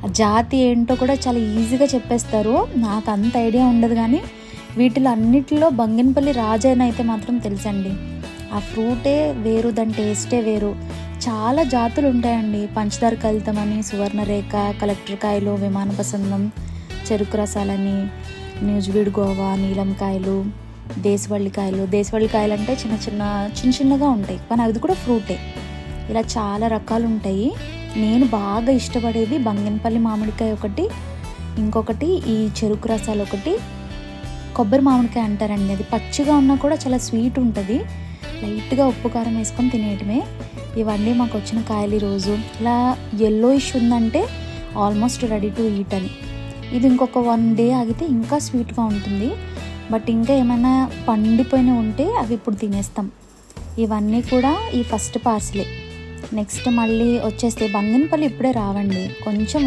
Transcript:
ఆ జాతి ఏంటో కూడా చాలా ఈజీగా చెప్పేస్తారు. నాకు అంత ఐడియా ఉండదు, కానీ వీటిలో అన్నిటిలో బంగినపల్లి రాజా అని అయితే మాత్రం తెలుసండి. ఆ ఫ్రూటే వేరు, దాని టేస్టే వేరు. చాలా జాతులు ఉంటాయండి. పంచదార కలితమని, సువర్ణరేఖ, కలెక్టర్ కాయలు, విమాన పసందం, చెరుకు రసాలని, న్యూజిబీడ్ గోవా, నీలంకాయలు, దేశవల్లి కాయలు అంటే చిన్నగా ఉంటాయి, కానీ అది కూడా ఫ్రూటే. ఇలా చాలా రకాలు ఉంటాయి. నేను బాగా ఇష్టపడేది బంగినపల్లి మామిడికాయ ఒకటి, ఇంకొకటి ఈ చెరుకు రసాలు ఒకటి, కొబ్బరి మామిడికాయ అంటారండి. అది పచ్చిగా ఉన్నా కూడా చాలా స్వీట్ ఉంటుంది. లైట్గా ఉప్పు కారం వేసుకొని తినేయటమే. ఇవన్నీ మాకు వచ్చిన కాయలు ఈరోజు. ఇలా ఎల్లోయిష్ ఉందంటే ఆల్మోస్ట్ రెడీ టు ఈట్ అని. ఇది ఇంకొక 1 డే ఆగితే ఇంకా స్వీట్గా ఉంటుంది. బట్ ఇంకా ఏమైనా పండిపోయినవి ఉంటే అవి ఇప్పుడు తినేస్తాం. ఇవన్నీ కూడా ఈ ఫస్ట్ పార్సలే. నెక్స్ట్ మళ్ళీ వచ్చేస్తే బంగినపల్లి ఇప్పుడే రావండి, కొంచెం